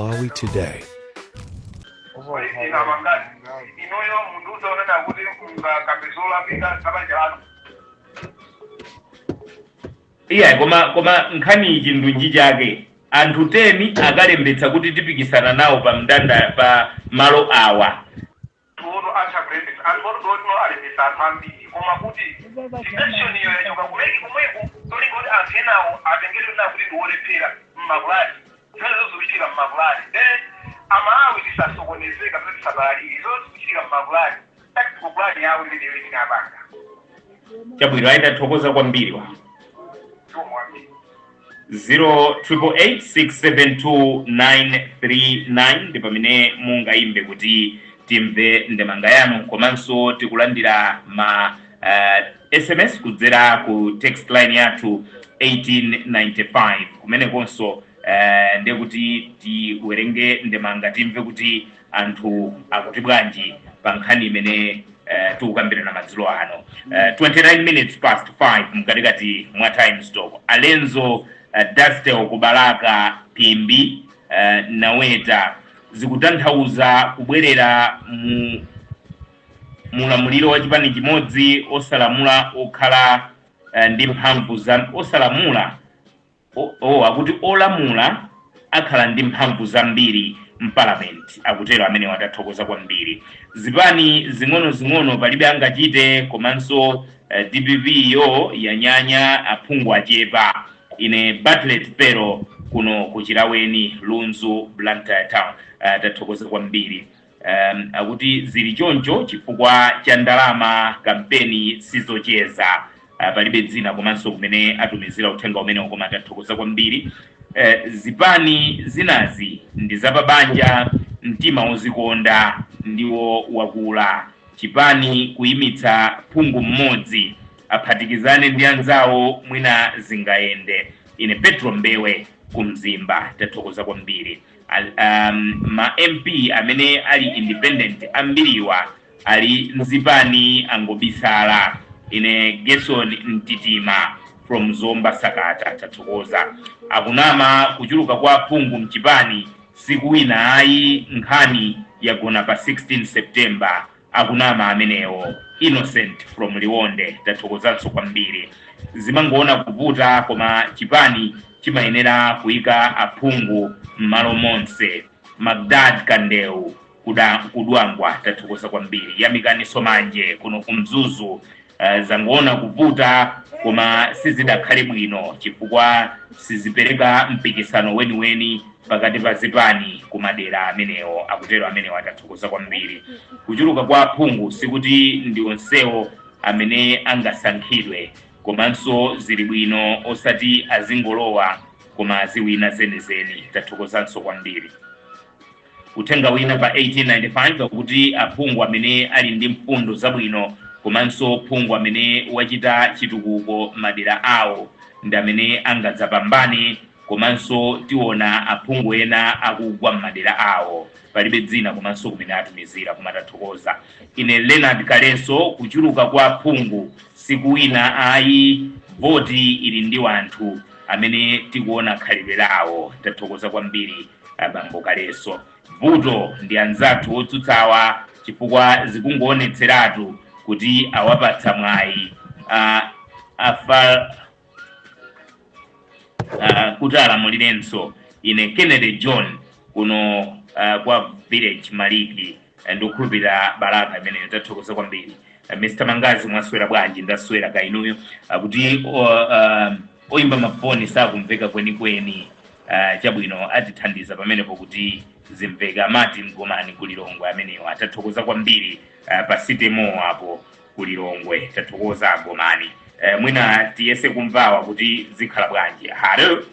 Malawi Today. Iya koma nkhani chindunji chake anthu 10 akalembetsa kuti tipikisana nawo pa mndanda pa malo awa tuono acha branded aliboro no alibisa mambili koma kuti dimension iyo yachoka kumeki kumweku toli ngoti athenawo atengedwe na kuti ndiwolephera mmabulali zvezo zokuchira mmabulali amawe tisasokonezeka kuti tisabalali izo zokuchira mmabulali tactical plan yawo ndiyo inabanga chabwino aita thokoza kwambiri wa 0888672939 ndi pamene mungaimbe kuti timve ndemanga yanu komanso tikulandira ma SMS kudzera ku text line yathu 1895 kumene konso ndiye kuti tiwerenge ndemanga timve kuti anthu akuti bwanji pa nkhani imene tukukambirana madzulo ano. 29 minutes past 5 mkatikati mwa time stop. Alenzo Dastel kubalaka Pimbi naweta zikutanthauza kubwerera mulamuliro wa chipani chimodzi osalamula okhala ndi mphamvu za osalamula akuti olamula akhala ndi mphamvu zambiri mparliament akutero amene watathokoza kwambiri. Zipani zing'ono palibe angachite komanso DPP yo yanyanya aphungu achepa. Ine Bartlett Pero kuno kuchiraweni Lunzu Blantyre Town tathokoza kwambiri. Akuti zili choncho chifukwa cha ndalama kampeni sizocheza palibe dzina komanso kumene atumizira uthenga umene ukoma tathokoza kwambiri. Zipani zinazi ndi zapabanja mtima wozikonda ndiwo wakula chipani kuyimitsa phungu mmodzi aphatikizane ndi anzawo mwina zingayende. Ine Petro Mbewe kumzimba tathokoza kwambiri. Ma MP amene ali independent ambiriwa ali nzipani angobisala. Ine Gerson Mtitima from Zomba Sakata tathokoza. Akunama kuchuluka kwa phungu mchipani siku ina ayi nkhani yagona pa 16 September akunama amenewo. Innocent from Liwonde tathokozanso kwambiri. Zimangoona kuvuta koma chipani chimayenera kuyika aphungu mmalo monse. Magdad Kandeu kudwangwa tathokoza kwambiri. Yamikaniso manje kuno kumzuzu zangoona kuvuta koma sizidakhale bwino chifukwa sizipereka mpikisano weni pakati pa zipani kumadera amenewo akutero amene watathokoza kwambiri. Kuchuluka kwa aphungu sikuti ndi onsewo amene angasankhidwe komanso zili bwino osati azingolowa koma aziwina zenizeni tathokozanso kwambiri. Uthenga wina pa 1895 kuti aphungu amene ali ndi mfundo zabwino komanso phungu amene wachita chitukuko madera awo ndi amene angadzapambane komanso tiona aphungu ena akugwa madera awo palibe dzina komanso kumene atumizira kumatathokoza. Ine Leonard Kalenso kuchuluka kwa aphungu siku ina ayi voti ili ndi wanthu amene tikuona khalidwe lawo tathokoza kwambiri bambo Kalenso. Vuto ndi anzathu otsutsawa chifukwa zikungoonetseratu kuti awapatsa mwayi kuti alamulirenso. Ine Kennedy John kuno kwa village Maliki ndikukhulupirira Baraka imeneyo tathokoza kwambiri. Mr. Mangazi mwaswera bwanji? Ndaswera kainuyo kuti oimba mafoni sakumveka kwenikweni. Chabwino atithandiza pamenepo kuti zimveka. Martin Gomani kulilongwe ameneyo atathokoza kwambiri pa sitemo apo kulilongwe tathokoza Gomani. Mwina tiyese kumvawa kuti zikhala bwanji. Halo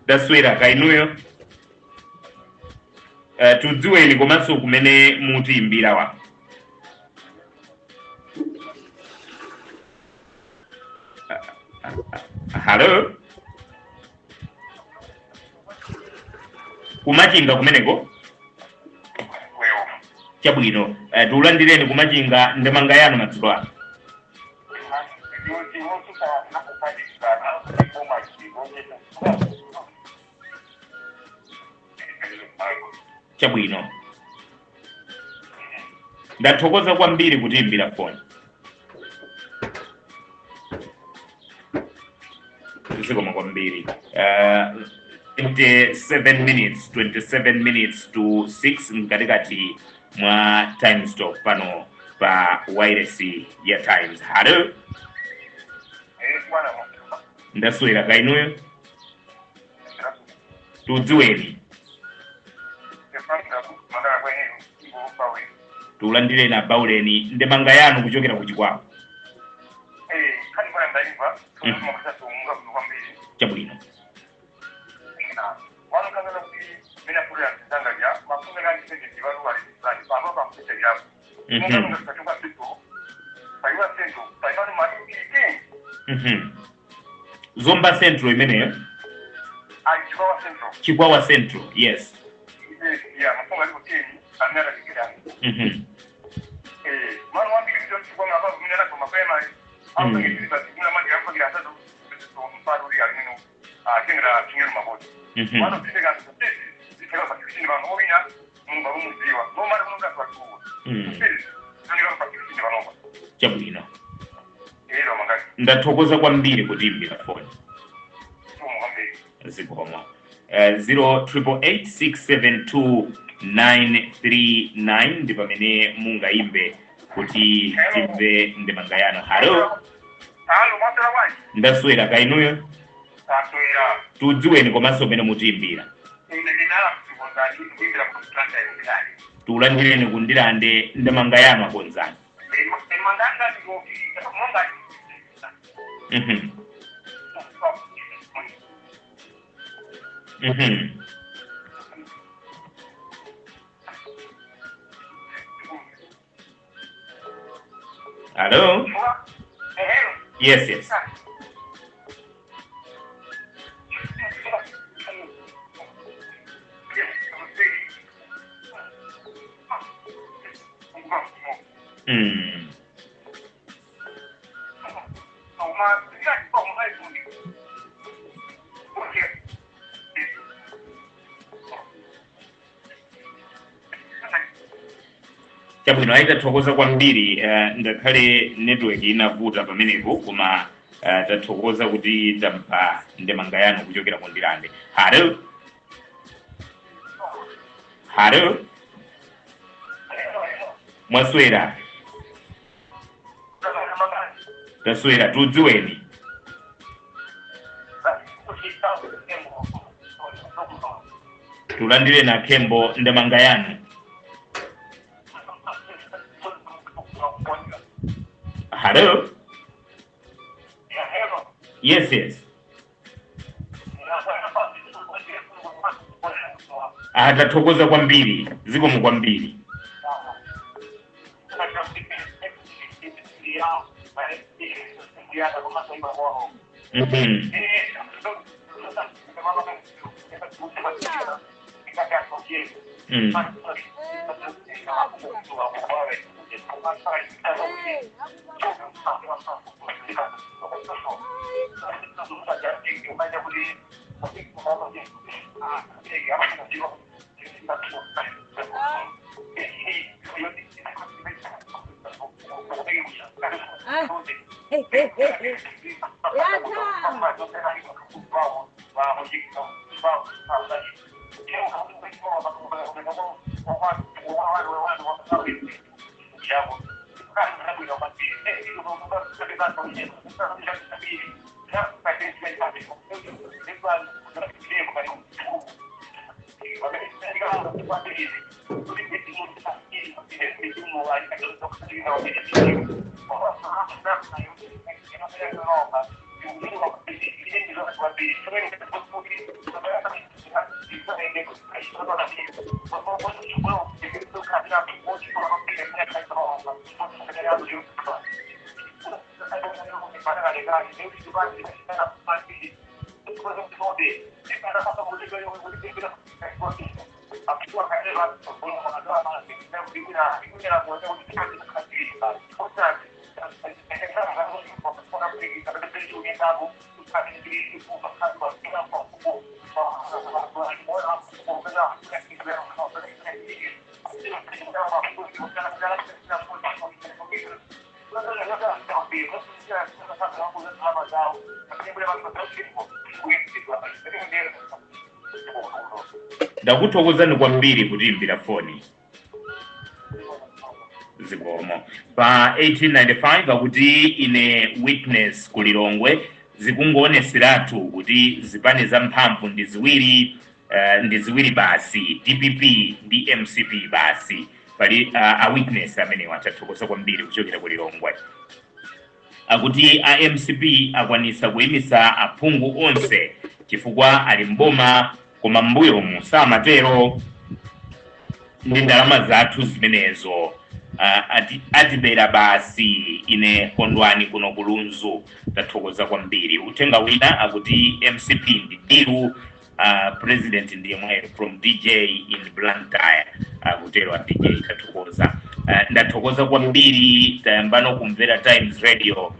daswera kainuyo tudziweni komanso kumene mutiimbira wa. Halo kumachinga kumeneko chabwino. Tulandireni kumachinga ndemanga yanu madzulo ano. Chabwino. Ndathokoza kwambiri kutiimbira foni. Zikoma kwambiri. 27 minutes to 6 mkatikati mwa time stop pano pa wireless ya Times. Hello. Ndaswera kainuyo. Tudziweni. Tulandire na Bauleni ndemanga yanu kuchokera ku Chikwawa. Chabwino. Zomba Central imeneyo. Chikwawa Central, yes. Chabwino. Ndathokoza kwambiri kutiimbira foni. Zikoma. 0888672939 ndi pamene mungaimbe kuti timve ndemanga yanu. Hello. Ndaswera kainuyo. Tudziweni komanso pamene mutiimbira. Tulandireni kundilande ndemanga yanu akonzani. Hello? Yes, yes. Chabwino aitathokoza kwambiri ngakhale network inavuta pamenepo koma tathokoza kuti tampa ndemanga yanu kuchokera kundilande. Hello. Hello. Mwaswera. Taswera tudziweni. Tulandire na Kembo ndemanga yanu. Hello? Yes, yes. Atathokoza kwambiri, zikomo kwambiri. ndakuthokozani kwambiri kutiimbira foni zikomo pa 1895 akuti ine witness kulilongwe zikungoonetseratu kuti zipani za mphamvu ndi ziwiri basi, DPP ndi MCP basi. Pali a witness amene watathokoza kwambiri kuchokera kulilongwe. Akuti a MCP akwanisa kuyimisa aphungu onse chifukwa ali mboma koma mbuyo musamatero ndi ndalama zathu zimenezo. Atibera basi ine kondwani kuno kulunzu tathokoza kwambiri. Uthenga wina akuti MCP ndi diru president ndiye mwayo from DJ in Blantyre akutero DJ tathokoza. Ndathokoza kwambiri tayambano kumvera Times Radio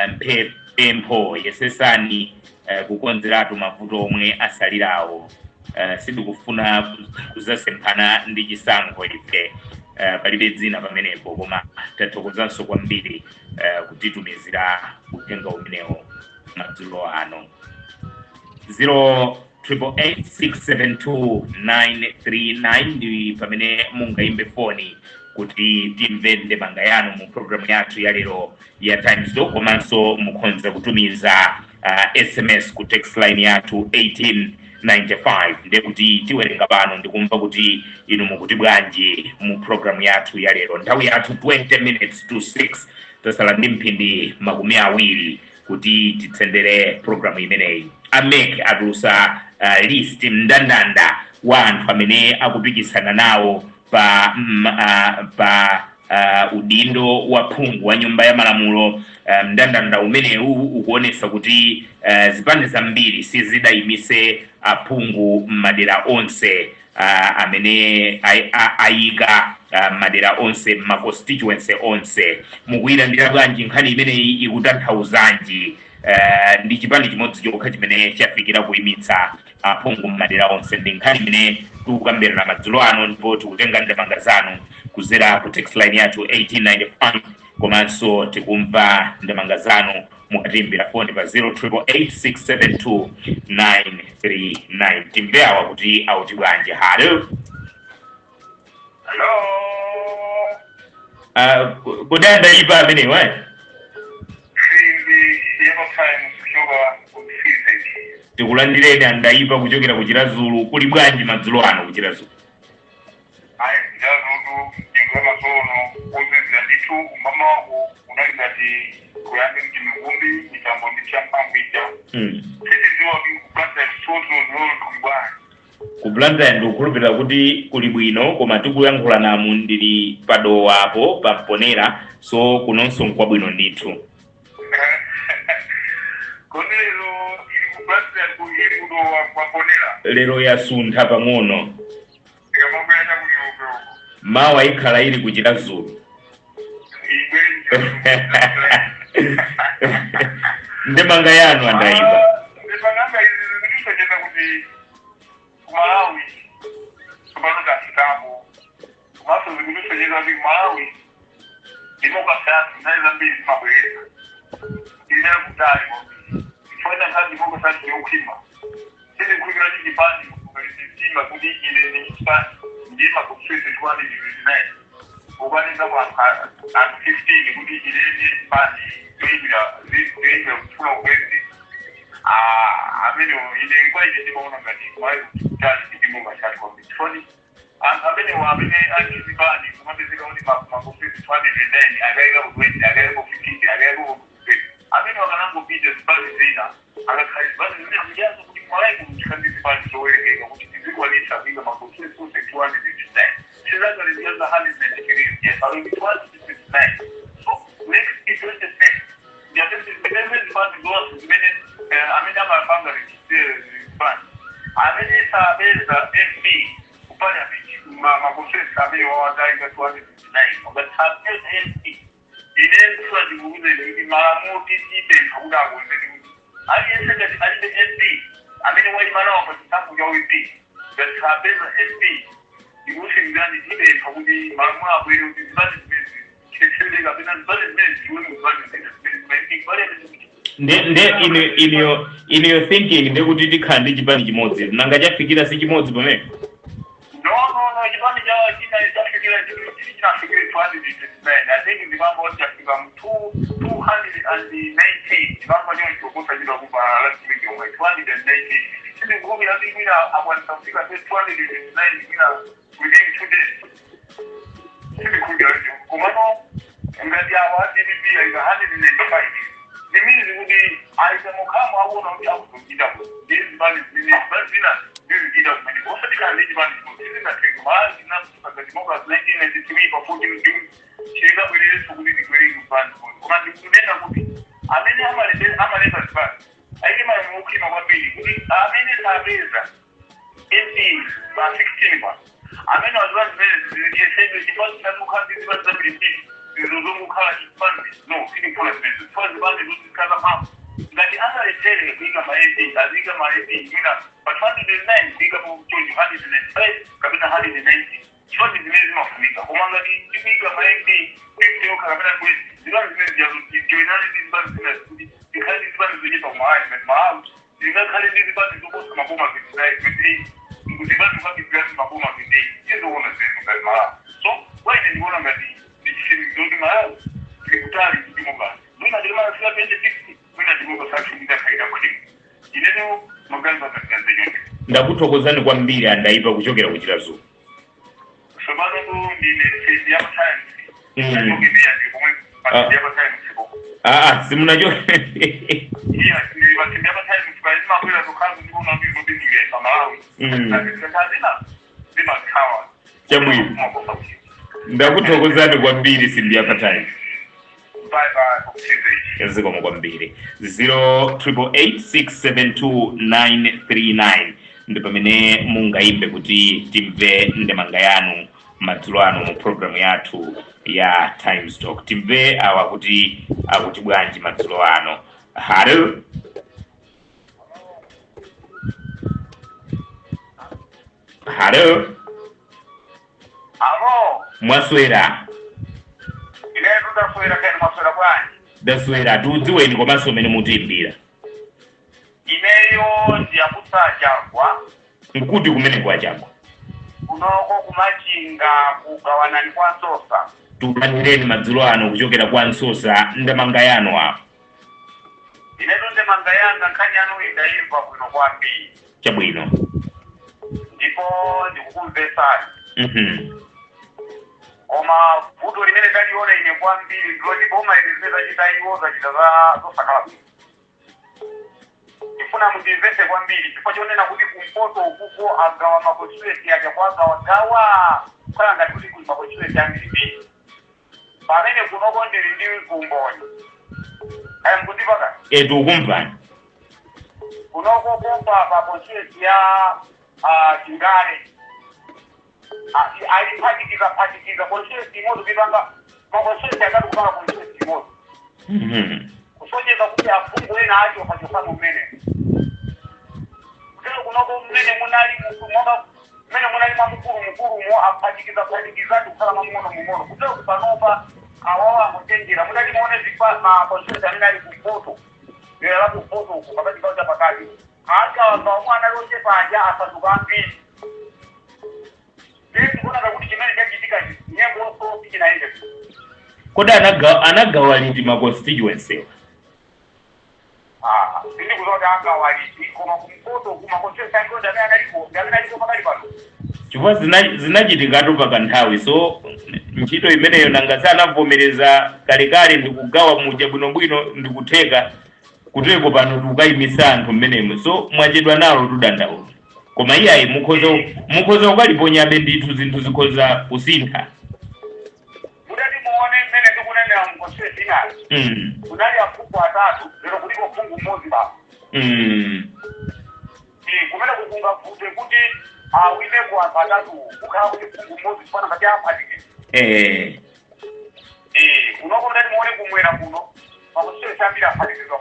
mpempo yesesani kukonzeratu mavuto omwe asalirawo. Sidikufuna kuzasemphana ndi chisankho ife palibe dzina pamenepo koma tathokozanso kwambiri kutitumizira uthenga umenewo madzulo ano. 0888672939 ndi pamene mungaimbe foni kuti timve ndemanga yanu mu programu yathu ya lero ya Times Do, komanso mukhonza kutumiza SMS ku text line yathu 1895 ndi kuti tiwerenga pano ndikumva kuti inu mukuti bwanji mu programu yathu ya lero. Nthawi yathu 20 minutes to 6 tasala ndi mphindi makumi awiri kuti titsendere programu imeneyi. Ameke atulusa list mndandanda wa anthu amene akupikisana nawo pa udindo wa phungu wa nyumba ya malamulo. Mndandanda umenewu ukuonesa kuti zipande zambiri sizidayimise aphungu madera onse amene ayika madera onse ma constituency onse. Mukuyilandira bwanji nkhani imeneyi ikutanthauzanji? Ndi chipande chimodzi chokha chimene chafikira kuyimitsa aphungu madera onse. Ndi nkhani imene tikukambirana madzulo ano ndipo tikutenga ndemanga zanu kuzera ku text line yathu 1895 komanso tikumva ndemanga zanu mukatimbira foni pa 0886729939. Timbeawa kuti auti bwanji. Hello. Kudanda ipa amene wa tikulandireni andaipa kuchokera kuchira Zulu. Kuli bwanji madzulo ano kuchira Zulu? Ku Blantyre ndikukhulupirira kuti kuli bwino koma tikuyankhula namu ndili padowa apo pamponera, so kunonso nkwabwino ndithu. Lero yasuntha pang'ono. Mawa ikhala ili kuchira Zulu. Ndemanga yanu andaipa. ine twazikuze ndi malamu titipe kuda kunze aliyense ngati alibe SP amene waimana wa pachisabu ya OP that habeza SP ikuti ngani tipe kuti malamu abwere kuti zibali zimezi chechele kapena zibali zimezi iwe muzibali zimezi in your thinking ndekuti tikhandi chipani chimodzi nanga chafikira si chimodzi pamene no chipani china chafikira chinafikira 209 I think ndibamba kuti chafika 219 ndibamba nyo chikokosa chino kupa last week yomwe 219 chini ngumi yazimira akwanisa kufika 209 mina within 2 days chini kuja kumano ngati awa DPP ika 195 nimini kuti aisemokhamu awona kuti akuzongita ndizi bani zina ndizigida kumene osatika ndi bani zina tengo mazi na pakatimoka 1993 pafuti ndi chega bwelele sokuti ndikwere kubani koma ndikunena kuti amene amaleza zibani ayi mali muklima kwambiri kuti amene sabeza MP ba 16 ba amene wazibani zimene ziyesebe chifani chanukhazi zibani zabili zilizomukhala chipande no sini kuna zibani zibani zikhala mphamvu ngati angaletele kuika maezi azika maezi ina but 109 kuika mu 195 kabina 190 chifani zimezi mafunika koma ngati kuika maezi kuika kabina kwezi zibani zimezi ya joinali zibani zimezi zikali zibani zenye pa maamu zingakali zibani zokosa maboma zizai kwezi zibani kwa kibiyasi maboma zizai hizo wana zenu kali maamu so waine ni wana ngati nikishini mzoni maamu kutari kutimoga nuna jilima sila 2050 ndakuthokozani kwambiri andaipa kuchokera kuchirazulo simunacho chabwino ndakuthokozani kwambiri Simbiapa Times. Yazikomo kwambiri 0888672939 ndi pamene mungaimbe kuti timve ndemanga yanu madzulo ano mu program yathu ya Times Talk. Timve awa kuti bwanji madzulo ano. Hello. Hello. Alo. Mwaswera. Inetu ndaswera kani mwaswera bwanji. Ndaswera tudziweni komanso mene mutiimbira. Ineyo ndiyakusachagwa. Nkuti kumene kwachagwa. Kunoko kumachinga kugawanani kwa Nsosa. Tukanireni madzulo ano kuchokera kwa Nsosa ndemanga yanu apo. Inetu ndemanga yanga nkhani yanu idayimva bwino kwambiri. Chabwino. Ndipo ndikukumvesani. Koma vuto limene ndaliona ine kwambiri ndiloti boma ilizeza chitayiwoza chitaza zosakala bwino. Ifuna mundimvese kwambiri chifukwa chonena kuti kumpoto ukuko agawa makonstituency yake kwagawa khala ngati kuti kuli makonstituency ambiri. Pamene kunoko ndili ndi umboni. Mkundipa tukumvani. Kunoko komba pa constituency ya Chingale. Aliphatikiza constituency imoto bibanga makonstituency akati kupanga constituency imoto. Kusonyeza kuti afungu ena acho pachofano mmene. Kutero kunoko mmene munali mukuru mo aphatikiza kukhala mamuno. Kutero kupanopa awawa mutendera munali muone zikwa makonstituency amene ali kumpoto. Lera la kumpoto uko pakati kaucha pakati. Acha wamwana lote panja asatuka ambiri. Koda anagawa liti ma constituency. Sindi kuzoda angawa liti koma kumpoto kuma constituency ngoda analiko pakali pano. Chifukwa zinachitika pa nthawi so ntchito imeneyo nanga sanavomereza kalekale ndikugawa muja bwinobwino ndikutheka kuteko pano tukayimisa anthu mmenemo so mwachedwa nalo tudandaulo. Koma iyayi mukhoza ukaliponyabe ndithu zinthu zikhoza kusintha. Mudati muone mmene ndikunenera mkonstituency inayo. Kunali afungu atatu lero kuliko fungu mmodzi baba. Kumene kukunga vute kuti awine kwa atatu kukhala kuti fungu mmodzi fana ngati aphatike. unokonda muone kumwera kuno pakusesambira phatikizwa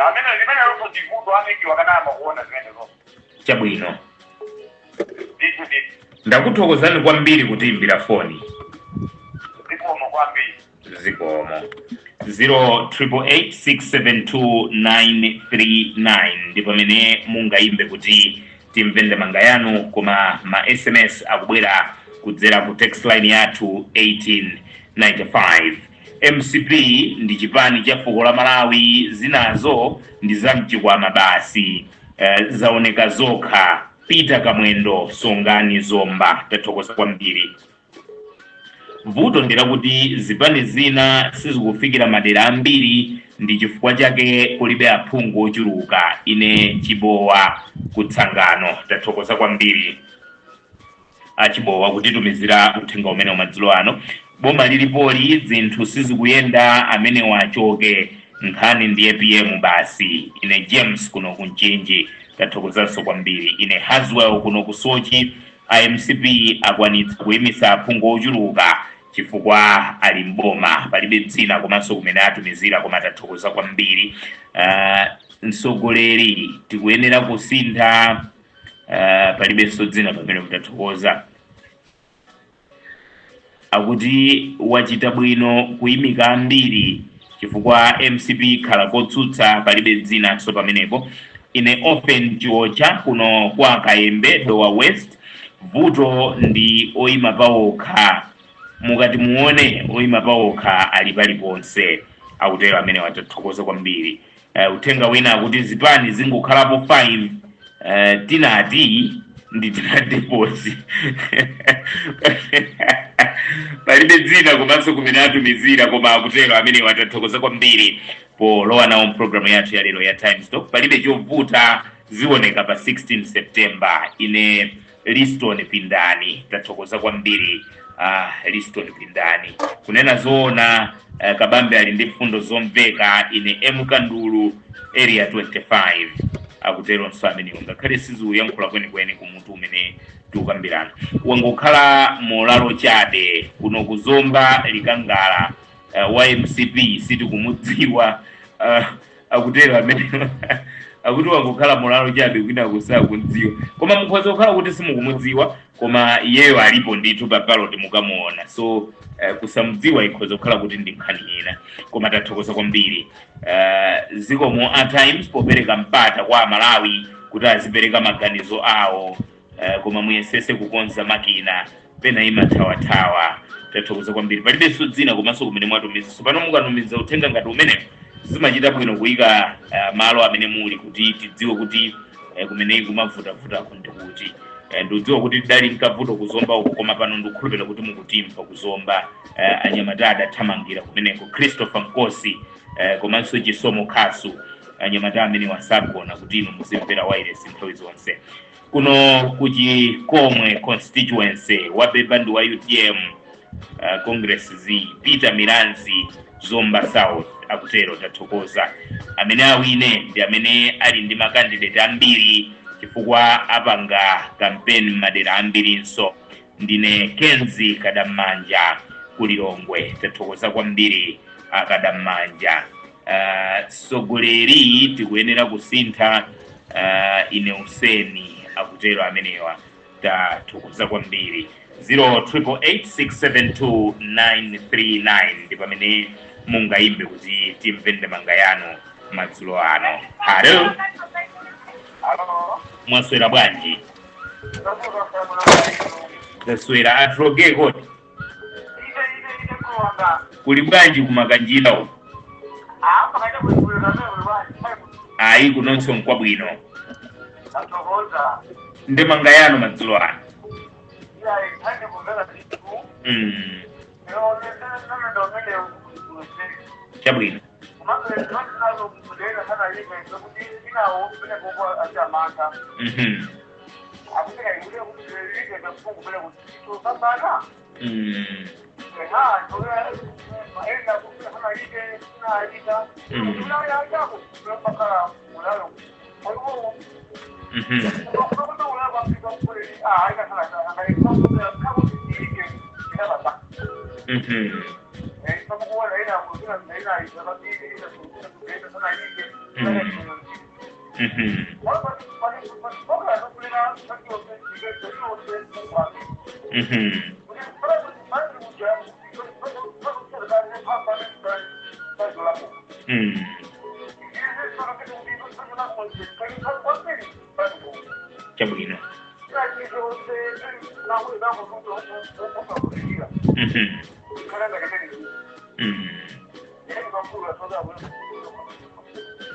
amene limene loso chivuto aniki wakanama kuona zimenezo chabwino ndithu ndakuthokozani kwambiri kutiimbira foni zikomo kwambiri zikomo 0888672939 ndi pamene mungaimbe kuti timve ndemanga yanu, koma ma SMS akubwera kudzera ku text line yathu 1895. MCP ndi chipani cha fuko la Malawi, zinazo ndi zamchikwama basi, zaoneka zokha. Peter Kamwendo, Songani Zomba, tathokoza kwambiri. Vuto ndira kuti zipani zina sizikufikira madera ambiri, ndi chifukwa chake kulibe aphungu ochuluka. Ine Chibowa kutsangano, tathokoza kwambiri achibowa kutitumizira uthenga umene umadzulo ano. Boma lilipoli zinthu sizikuyenda, amene wachoke nkhani ndiye PM basi. Ine James kuno kunchinji, tathokozanso kwambiri. Ine Haswell kuno kusochi, IMCP akwanitsa kuyimisa aphungu ochuluka chifukwa ali mboma, palibe dzina komanso kumene atumizira, koma tathokoza kwambiri. Mtsogoleri tikuyenera kusintha, palibenso dzina pamene kutathokoza. Akuti wachita bwino kuyimika ambiri chifukwa MCP khala kotsutsa, palibe dzina so pamenepo. Ine Open Chiocha kuno kwa Kayembe Dowa West, vuto ndi oyima pawokha. Mukati muone oyima pawokha ali paliponse, akutero amene watathokoza kwambiri. Uthenga wina akuti zipani zingokhalapo 5, tinati ndi tinadeposi palibe dzina komanso kumene atumizira, koma akutero amene watathokoza kwambiri polowa nawo program yathu ya lero ya Time Stop. Palibe chovuta, zioneka pa 16 September. Ine Liston Pindani, tathokoza kwambiri Liston Pindani. Kunena zoona, kabambe ali ndi fundo zomveka. Ine Mkandulu area 25, akutero nso amene ngakhale siziuyankhula kwenikweni kumutu umene tikukambirana. Wangokhala molalo chabe kuno kuzomba likangala, wa MCP sitikumudziwa, akutero amene akuti wangokhala molalo chabe kwina kusaa kundziwa, koma mukhoza kukhala kuti simukumudziwa, koma iyeyo alipo ndithu pa ballot mukamuona. So kusamudziwa ikhoza kukhala kuti ndi nkhani ina, koma tathokoza kwambiri. Zikomo at times popereka mpata kwa Malawi kuti azipereka maganizo awo, koma muyesese kukonza makina pena imathawathawa. Tathokoza kwambiri. Palibenso dzina komanso kumene mwatumiza. So pano mukatumiza uthenga ngati umene, zimachita bwino kuyika malo amene muli kuti tidziwe kuti kumene kumavuta ndikuti. Ndiudziwa kuti dali nkavuto kuzomba uko, koma pano ndikukhulupirira kuti mukutimva kuzomba. Anyamata adathamangira kumeneko, Christopher Nkosi komanso Chisomo Khasu, anyamata amene wasagona kuti inu muzimvera wireless nthawi zonse. Kuno kuchikomwe constituency wabeba ndi wa UTM Congress Peter Miranzi Zomba South, akutero tathokoza. Amene awine ndi amene ali ndi makandidate ambiri chifukwa apanga campaign madera ambirinso. Ndine Kenzi Kadamanja kulilongwe, tathokoza kwambiri Kadamanja. Sogoleri tikuyenera kusintha, ine Useni, akutero amenewa, tathokoza kwambiri. 0888672939 ndi pamene mungaimbe kuti timve ndemanga yanu madzulo ano. Hello, mwaswera bwanji? Taswera atroge kodi kuli bwanji kumakanjira uko? Ayi kunonso nkwabwino. Ndemanga yanu madzulo ano. Chabwino. Chabwino.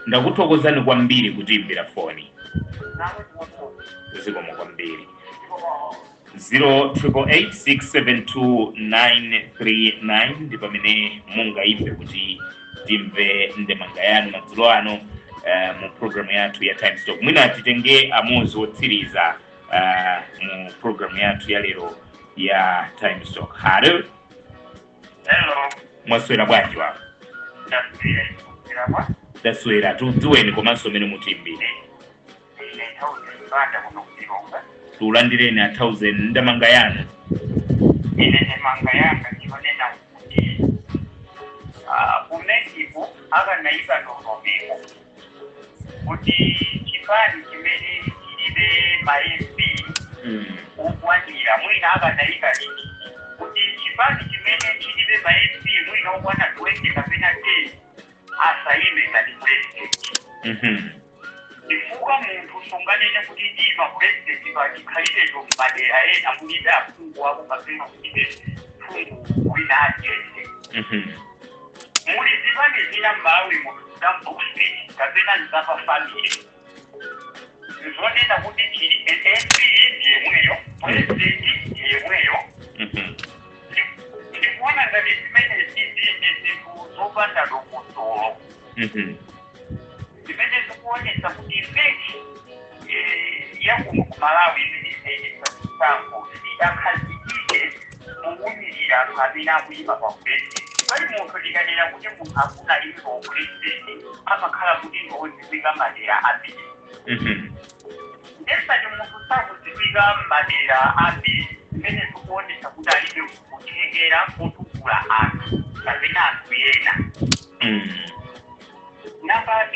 Ndakuthokozani kwambiri kutiimbira foni. Zikomo kwambiri. 088867299 ndi pamene mungaimbe kuti timve ndemanga yanu madzulo ano mu programu yathu ya Time Stock. Mwina titenge amozi otsiriza mu programu yathu ya lero ya Time Stock. Hello. Mwaswera bwanji wako? Ndaswera tudziweni komanso mene mutimbire. Tulandireni 1000 ndemanga yanu. Ndemanga yanga ndinonena kuti kumesipo akanaiva nonomeko kuti chipani chimene chilibe ma-MP okwanira mwina akanaika liki kuti chipani chimene chilibe ma-MP mwina okwana 20 kapena 10 asaime ngati president. Chifukwa munthu sunganene kuti ndima president pachikhalidwecho madera ena mulibe aphungu wako kapena kulibe phungu wina aliyense. Muli zipani zina m'malawi za Mbok Street kapena nzapa family zonena kuti chili MP yemweyo president yemweyo. Ndikuona ngati zimene zizindi zinthu zopanda dongosolo zimene zikuonesa kuti feki yakuno ku Malawi ziliseyenza kusango zidakhazikike muwumirira anthu amene akuyima pa president. Pali munthu likanena kuti munthu akuna limbo president amakhala kuti ngozikwika madera ambiri. Ndesati munthu sakuzikwika madera ambiri zimene zikuonesa kuti alibe kuthekera kotukula anthu kapena anthu ena. Namba 2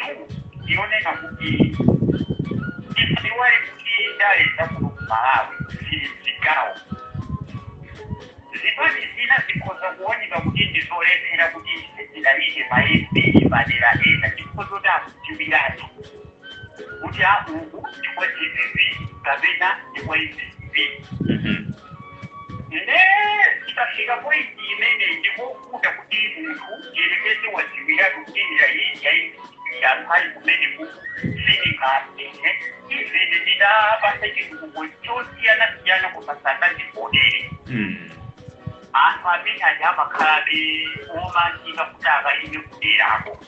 ndionena kuti isiwali kuti ndaleta kuno ku Malawi zili zigawo. Zipani zina zikhoza kuoneka kuti ndizolephera kuti zidalike ma-MP madera ena chifukwa choti akudziwiratu kuti uku ndikwa GBV kapena ndikwa EPP. Ne ikafika pointi imene ndikokuda kuti munthu yerekeze wadziwiratu kuti anthu ali kumene kuku siningasine izene ndidapasa chitukuko chosiyana-siyana kupasana ndibodere. Anthu amene ali amakhalabe omanjika kuti akayime kuderako.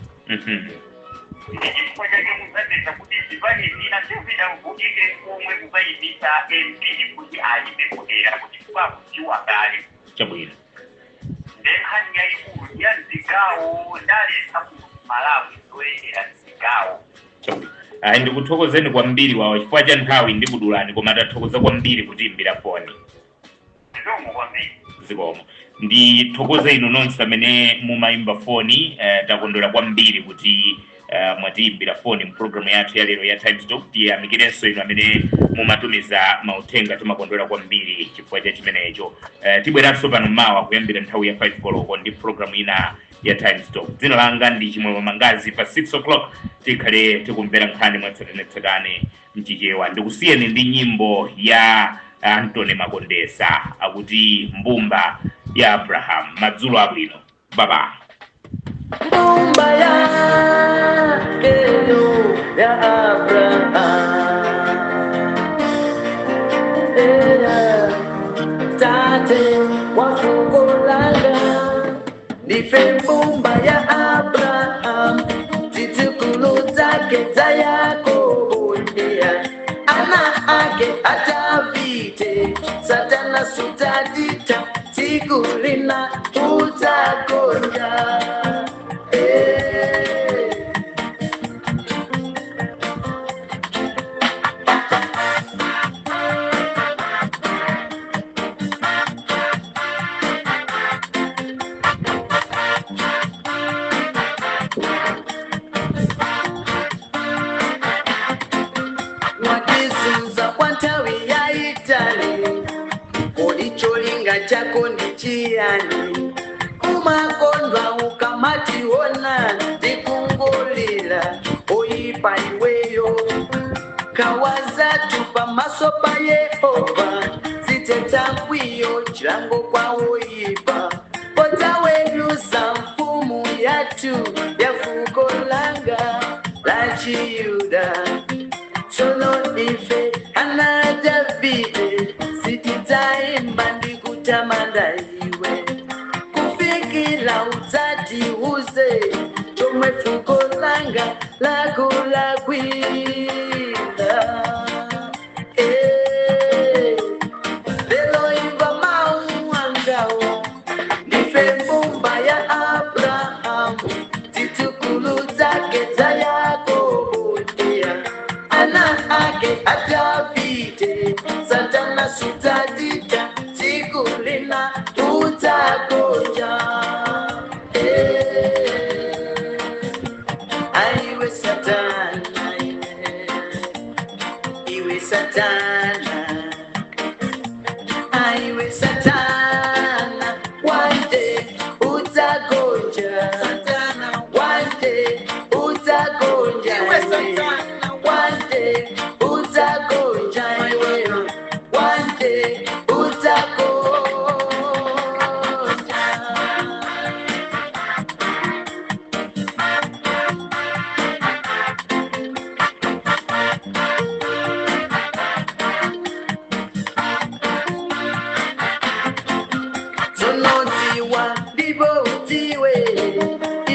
Chifukwa chake muzapeza kuti zipani zina sizidavutike komwe kukayimisa MP kuti ayime kudera kuti kwakudziwa kale. Chabwino. Ndenkhani yayikulu ya zigawo ndalesa ku Malawi zoyendera zigawo. Chabwino. Ndikuthokozeni kwambiri wawo chifukwa cha nthawi ndikudulani koma tathokoza kwambiri kutiimbira foni. Zikomo kwambiri. Zikomo. Ndithokoze inu nonse amene mumayimba foni takondwera kwambiri kuti mwatiimbira foni mu programu yathu ya lero ya Time Stock. Tiyamikirenso inu amene mumatumiza mauthenga timakondwera kwambiri chifukwa cha chimenecho. Tibweranso pano mawa kuyambira nthawi ya 5 koloko ndi programu ina ya Time Stock. Dzina langa ndi Chimwemwe Mangazi. Pa 6 o'clock tikhale tikumvera nkhani mwatsatanetsatane mchichewa. Ndikusiyeni ndi nyimbo ya Anthony Makondesa akuti mbumba ya Abraham. Madzulo abwino. Baba. Mbumba ya Kelo ya Abraham. Tate wafukolanga nife mbumba ya Abraham. Zitukulu zake za Yakobo ndia ana ake atavite Satana sutadita sigulina utakonda. chiani kumakondwa ukamationa tikungulira oipa iweyo kawazatu pamaso pa Yehova ziteta nkwiyo chilango kwa oipa potawerusa mfumu yatu ya fuko langa la Chiyuda sono ife ana Davide sititaimba ndikutamanda iwe kufikira utati uze chomwe fuko langa lakulakwila lelo imba mau angawo ndife mbumba ya Abrahamu titukulu zake za Yakobo ndia ana ake Davide Satana sutadita tikulina utakoja aiwe Satana iwe Satana aiwe Satana one day utakoja Satana one day utakoja iwe Satana one day utakoja iwe one day utakoja Zonotiwa divotiwe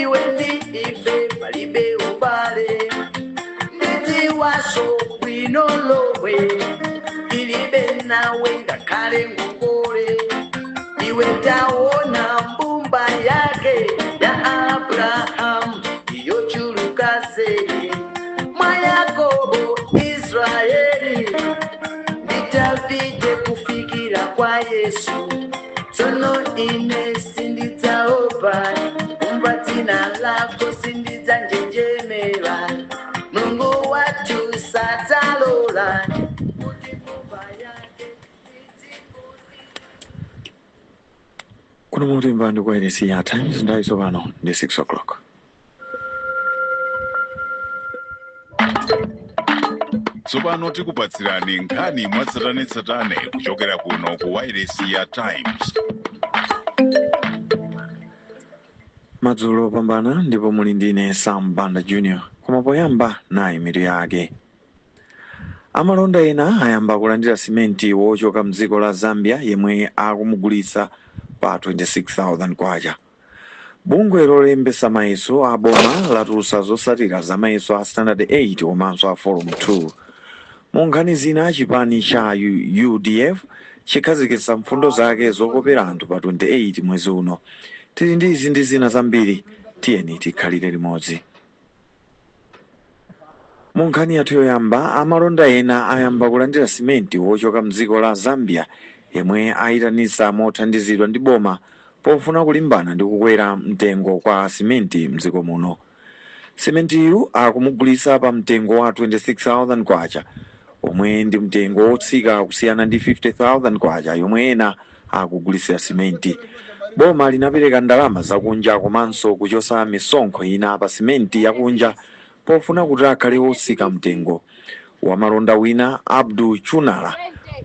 iwe ndi ife palibe ubale nditiwaso bwinolowe ilibe nawe ngakale ngongole iwe taona mbumba yake ya Abrahamu iyochuluka zedi mwa Yakobo Israeli ndi Davide kufikira kwa Yesu sono ine sinditaopa umba tina lako sindizanjenjemera Mungu watu satalola kuno mutimba ndi kuwairesi ya Times ndaiso pano ndi 6 o'clock. Tsopano tikupatsirani nkhani mwatsatanetsatane kuchokera kuno ku wairesi ya Times. Madzulo opambana ndipo muli ndine Sam Banda Jr. koma poyamba nayi mitu yake. Amalonda ena ayamba kulandira simenti wochoka mdziko la Zambia yemwe akumugulitsa pa 26,000 kwacha. Bungwe lolembesa mayeso a boma latulutsa zotsatira za mayeso a Standard 8 komanso a Forum 2. Munkhani zina chipani cha UDF chikhazikitsa mfundo zake zokopera anthu pa 28 mwezi uno. Tili ndi izi ndi zina zambiri, tiyeni tikhalire limodzi. Munkhani yathu yoyamba amalonda ena ayamba kulandira simenti wochoka mdziko la Zambia yemwe ayitanitsa mothandizidwa ndi boma pofuna kulimbana ndi kukwera mtengo kwa simenti mdziko muno. Simentiyu akumugulitsa pa mtengo wa 26,000 kwacha omwe ndi mtengo wotsika kusiyana ndi 50,000 kwacha yomwe ena akugulitsira simenti. Boma linapereka ndalama zakunja komanso kuchosa misonkho ina pa simenti yakunja pofuna kuti akhale wotsika mtengo. Wamalonda wina Abdul Chunala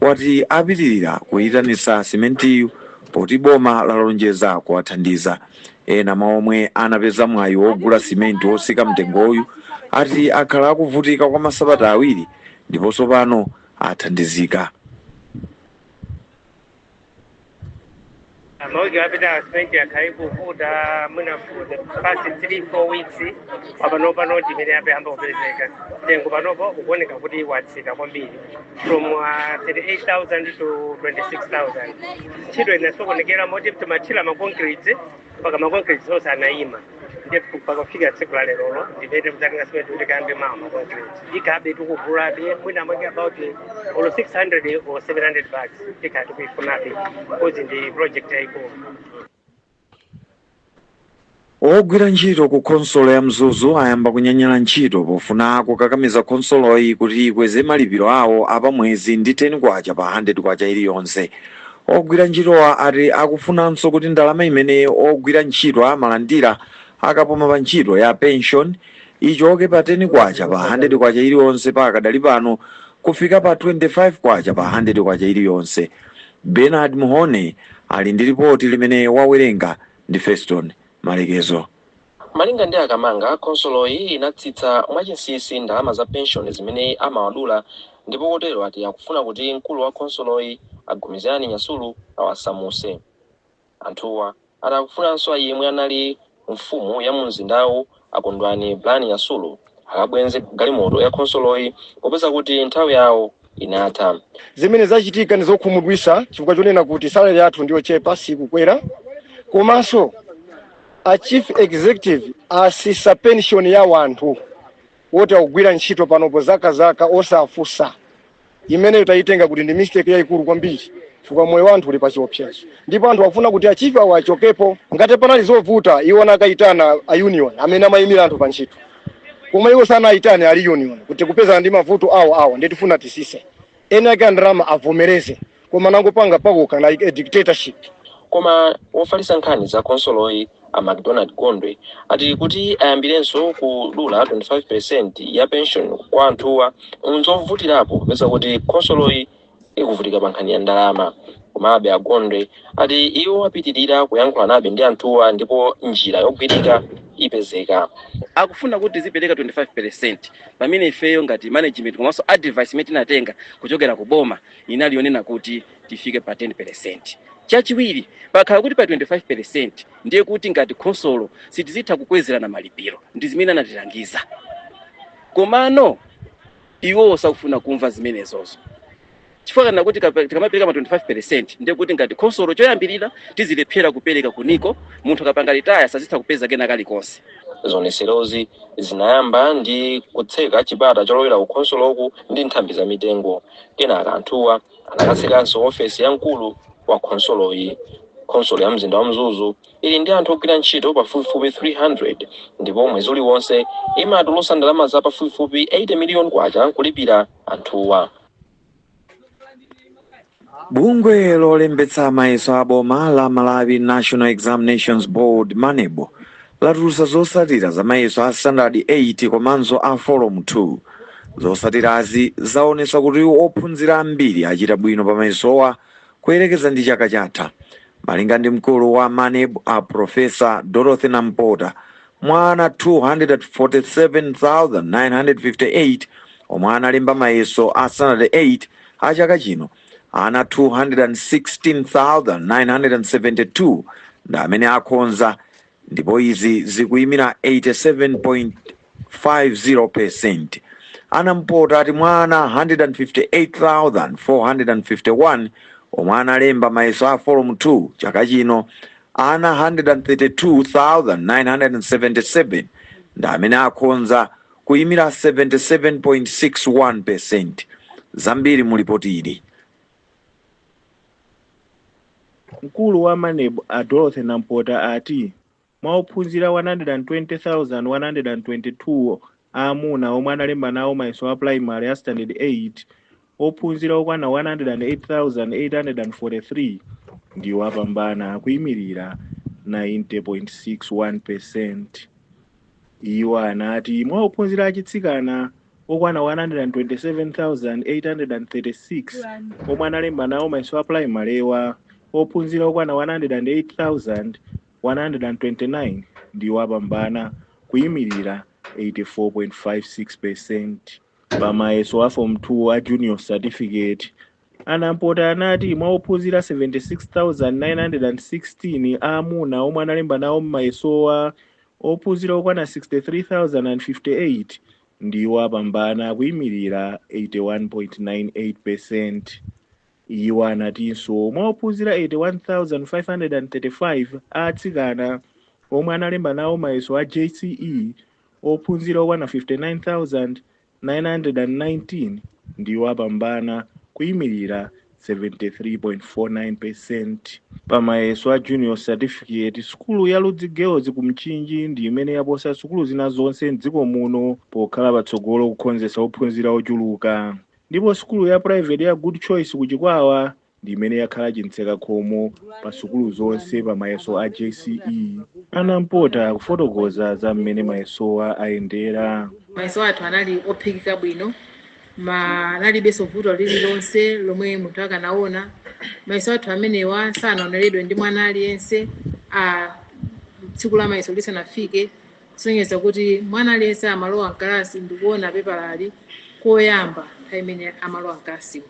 wati apitirira kuyitanitsa simentiyu poti boma lalonjeza kuwathandiza. Ena mwa omwe anapeza mwayi wogula simenti wotsika mtengoyu ati akhala akuvutika kwa masabata awiri ndiponso pano athandizika. Mawiki wapita simenti ya karibu kuvuta mwina for the past 3-4 weeks panopa noti imene yapehamba kupezeka tengo panopo ukuoneka kuti watsika kwambiri from 38,000 to 26,000. Ntchito inasokonekera moti timathira maconcrete mpaka maconcrete onse anayima ndipo pakafika tsiku la lero ndipete kuzatenga simenti kuti kayambe mawa maconcrete ikhabe tikugulabe mwina mwake about 600 or 700 bucks ikhati kuifunabe because ndi project yaikulu. Ogwira ntchito ku konsolo ya Mzuzu ayamba kunyanyala ntchito pofuna kukakamiza konsoloyi kuti ikweze malipiro awo apamwezi ndi 10 kwacha pa 100 kwacha iliyonse. ogwira ntchitowa ati akufunanso kuti ndalama imene ogwira ntchito amalandira akapoma pa ntchito ya pension ichoke pa 10 kwacha pa 100 kwacha iliyonse pakadali pano kufika pa 25 kwacha pa 100 kwacha iliyonse. Bernard Muhone ali ndi ripoti limene wawerenga ndi Feston Malekezo. Malinga ndi akamanga konsoloyi inatsitsa mwachinsinsi ndalama za pension zimene amawadula, ndipo kotero ati akufuna kuti mkulu wa konsoloyi agumizani Nyasulu awasamuse. Anthuwa atakufunanso yemwe anali mfumu ya mumzindawu Akondwani Blani Nyasulu akabwenze galimoto ya konsoloyi popeza kuti nthawi yawo inatha. Zimene zachitika ndi zokhumudwitsa chifukwa chonena kuti salary yathu ndiyo chepa sikukwera, komanso a chief executive asisa pension ya wanthu woti akugwira ntchito panopo zaka osafusa, imene itaitenga kuti ndi mistake yayikulu kwambiri chifukwa moyo wanthu uli pa chiopsezo. Ndipo anthu akufuna kuti achieve awo achokepo ngati panali zovuta iwo anakayitana a union amene amayimira anthu pa ntchito, koma iwo sanayitane ali union kuti kupeza ndi mavuto awo nditifuna tisise ene ake ndalama avomereze, koma nangopanga pakoka na dictatorship. Koma wofalitsa nkhani za konsoloyi a McDonald Gondwe ati kuti ayambirenso kudula 25% ya pension kwa anthuwa nzovutirapo popeza kuti konsoloyi ikuvutika pa nkhani ya ndalama. Komabe Gondwe ati iwo apitirira kuyankhula nabe ndi anthuwa ndipo njira yogwirika ipezeka. Akufuna kuti zipereka 25% pamene ifeyo ngati management komanso advice imene tinatenga kuchokera ku boma inali yonena kuti tifike pa 10%. Chachiwiri pakhala kuti pa 25% ndiye kuti ngati konsolo sitizitha kukwezerana malipiro ndi zimene anatilangiza. Komano iwo sakufuna kumva zimenezozo. Chifukwa kana kuti tikamapereka ma 25% ndiye kuti ngati konsolo choyambirira tizilephera kupereka kuniko munthu akapanga retire sazitha kupeza kena kalikonse. Zoneserozi zinayamba ndi kutseka chipata cholowera ku konsoloku ndi nthambi za mitengo. Kenaka anthuwa anakatsekanso ofesi ya mkulu wa konsoloyi. Konsolo ya mzinda wa Mzuzu ili ndi anthu ogwira ntchito pafupifupi 300 ndipo mwezi uliwonse imatulusa ndalama za pafupifupi 80 miliyoni kwacha kulipira anthuwa. Bungwe lolembetsa mayeso a boma la Malawi National Examinations Board Manebo latulutsa zotsatira za mayeso a standard 8 komanso a form 2. Zotsatirazi zaonetsa kuti ophunzira ambiri achita bwino pa mayesowa kuyerekeza ndi chaka chatha. Malinga ndi mkulu wa Manebo a Profesa Dorothy Nampota, mwana 247,958 omwe analemba mayeso a standard 8 a chaka chino ana 216,972 ndi amene akhonza, ndipo izi zikuyimira 87.50%. Anampota ati mwana 158,451 omwe analemba mayeso a form 2 chaka chino ana 132,977 ndi amene akhonza kuyimira 77.61%. Zambiri mu ripoti ili. Mkulu wa Manebo a Dorothy Nampota ati mwaophunzira 120,122 amuna omwe analemba nawo mayeso a primary a standard 8, ophunzira okwana 108,843 ndiwo apambana kuyimirira 90.61%. Iwo anati mwaophunzira achitsikana okwana 127,836 omwe analemba nawo mayeso a primary wa ophunzira okwana 108,129 ndiwo apambana kuyimirira 84.56%. Pamayeso a form 2 a junior certificate, Anampota anati mwaophunzira 76,916 amuna omwe analemba nawo mayesowa, ophunzira okwana 63,058 ndiwo apambana kuyimirira 81.98%. Iwo anatinso mwaophunzira 81,535 atsikana omwe analemba nawo mayeso a JCE, ophunzira okwana 59,919 ndiwo apambana kuyimirira 73.49%. Pamayeso a junior certificate, sukulu ya Ludzi Girls ku Mchinji ndi imene yaposa sukulu zina zonse m'dziko muno pokhala patsogolo kukhonzesa ophunzira ochuluka, ndipo sukulu ya private ya Good Choice ku Chikwawa ndi imene yakhala chintseka khomo pa sukulu zonse pa mayeso a JCE. Anampota kufotokoza za mmene mayesowa ayendera. Mayeso athu anali ophikika bwino, analibenso vuto lililonse lomwe munthu akanaona. Mayeso athu amenewa sanaoneredwe ndi mwana aliyense tsiku la mayeso lisanafike, kusonyeza kuti mwana aliyense amalowa mkalasi ndikuona pepalali koyamba imene amalowa mkalasi,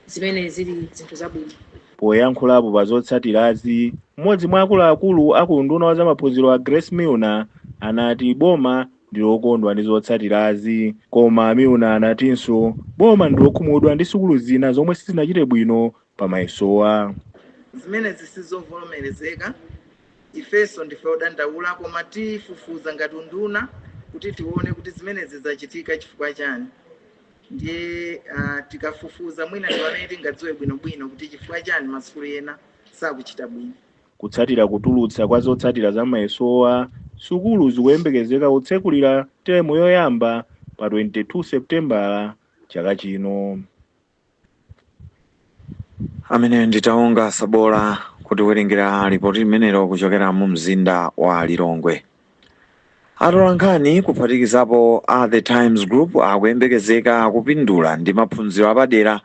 zimene zili zinthu zabwino. Poyankhulapo pa zotsatirazi, mmodzi mwa akuluakulu aku nduna wa zamaphunziro a Grace Milner anati boma ndilokondwa ndi zotsatirazi, koma Milner anatinso boma ndilokhumudwa ndi sukulu zina zomwe sizinachite bwino pa mayesowa. Zimene zisizovomerezeka ifeso ndife odandaula, koma tifufuza ngati nduna kuti tione kuti zimene zizachitika chifukwa chani. Ndiye tikafufuza mwina ndi pamene tingadziwe bwinobwino kuti chifukwa chani masukulu ena sakuchita bwino. Kutsatira kutulutsa kwa zotsatira za mayesowa, sukulu zikuyembekezeka kutsekulira teremu yoyamba pa 22 Seputembala chaka chino. Amene nditaonga Sabola kuti werengera ripoti imenero kuchokera mu mzinda wa Lilongwe. Atolankhani kuphatikizapo a The Times Group akuyembekezeka kupindula ndi maphunziro apadera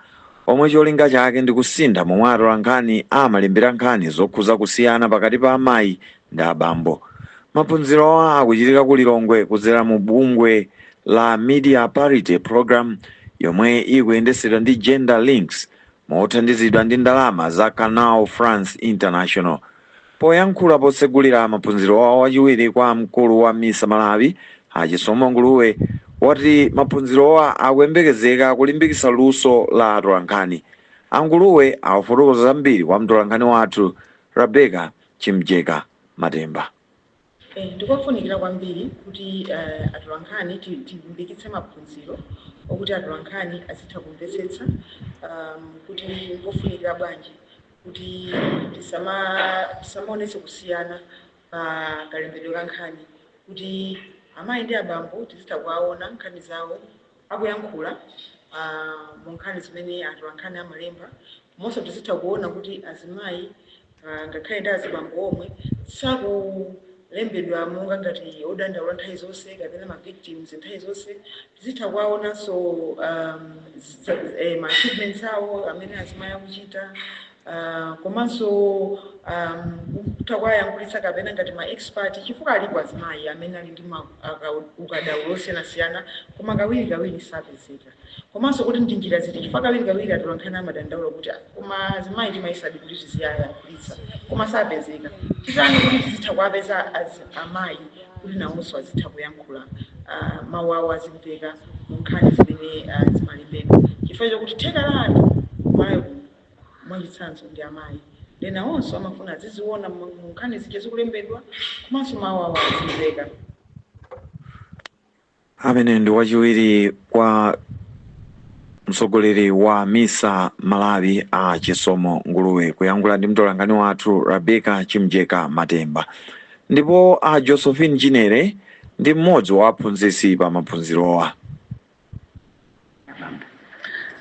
omwe cholinga chake ndi kusintha momwe atolankhani amalembera nkhani zokhuza kusiyana pakati pa amayi ndi abambo. Maphunziro akuchitika ku Lilongwe kudzera mu bungwe la Media Parity Program yomwe ikuyendetsedwa ndi Gender Links mothandizidwa ndi ndalama za Canal France International. Poyankhula potsegulira maphunziro awo wachiwiri kwa mkulu wa MISA Malawi Chisomo Nguluwe wati maphunziro akuyembekezeka kulimbikitsa luso la atolankhani. Anguluwe akufotokoza zambiri kwa mtolankhani wathu Rebecca Chimjeka Matemba. Ndikofunikira kwambiri kuti atolankhani tilimbikitse maphunziro okuti atolankhani azitha kumvetsetsa kuti ngofunikira bwanji kuti tisamaonetse kusiyana pa kalembedwe ka nkhani, kuti amayi ndi abambo tizitha kuwaona nkhani zawo akuyankhula mu nkhani zimene atolankhani amalemba, komanso tizitha kuona kuti azimayi ngakhale ndi azibambo omwe sakulembedwa monga ngati odandaula nthawi zonse kapena ma victims nthawi zonse. Tizitha kuwaonanso ma achievements awo amene azimayi akuchita, komanso kutawayankhulitsa kapena ngati ma expert chifukwa alipo azimayi amene ali ndi ukadaulo osiyanasiyana koma kawirikawiri sapezeka, komanso kuti ndi njira ziti chifukwa kawirikawiri atolankhani amadandaula kuti koma azimayi timayesadi kuti tiziyayankhulitsa koma sapezeka. Titani kuti tizitha kuwapeza amayi kuti nawonso azitha kuyankhula mawu awo azimveka mu nkhani zimene zimalembedwa, chifukwa chokuti theka la anthu mwachitsanzo ndi amayi lena onso amafuna aziziona mu nkhani zija zikulembedwa komanso mawu awo azimveka. Amene ndi wachiwiri kwa mtsogoleri wa MISA Malawi Chisomo Nguluwe kuyankhula ndi mtolankhani wathu Rebecca Chimjeka Matemba. Ndipo Josephine Chinere ndi mmodzi wa aphunzitsi pa maphunzirowa.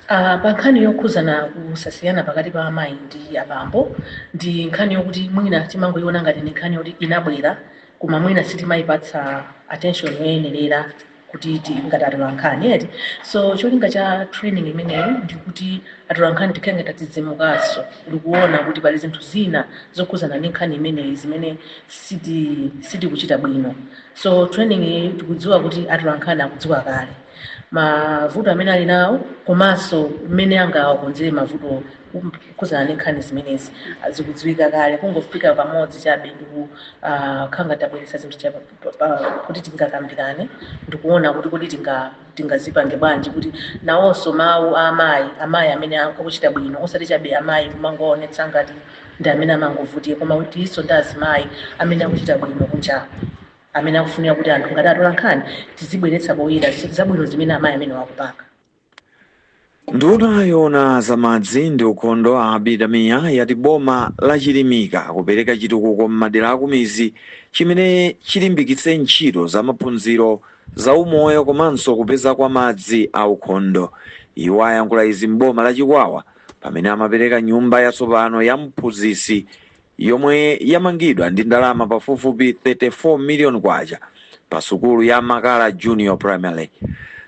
Pa nkhani yokhuzana kusasiyana pakati pa amayi ndi abambo ndi nkhani yokuti mwina timangoiona ngati ndi nkhani yoti inabwera koma mwina sitimayipatsa attention yoyenerera kuti ngati atolankhani eti. So cholinga cha training imeneyo ndi kuti atolankhani tikhenge tatidzimukanso ndikuona kuti pali zinthu zina zokhuzana ndi nkhani imeneyi zimene sitikuchita bwino. So training iyi tikudziwa kuti atolankhani akudziwa kale mavuto amene ali nawo komanso mmene angawakonzere mavuto kukhuzana ndi nkhani zimenezi zikudziwika kale, kungofika pamodzi chabe ndikukhanga tabweretsa zinthu kuti tingakambirane ndikuona kuti kodi tingazipange bwanji kuti nawonso mawu a amayi amene akuchita bwino osati chabe amayi kumangoonetsa ngati ndi amene amangovutika koma kuti iso ndi azimayi amene akuchita bwino kunja amene akufunira kuti anthu ngati atolankhani tizibweretsa poyera zabwino zimene amayi amene wakupanga. Nduna yona za madzi ndi ukhondo a Bidamiya yati boma la Chilimika kupereka chitukuko m'madera akumizi chimene chilimbikitse ntchito za maphunziro za umoyo komanso kupeza kwa madzi a ukhondo. Iwo ayankhula izi m'boma la Chikwawa pamene amapereka nyumba yatsopano ya mphunzitsi yomwe yamangidwa ndi ndalama pafupifupi 34 million kwacha pa sukulu ya Makala Junior Primary.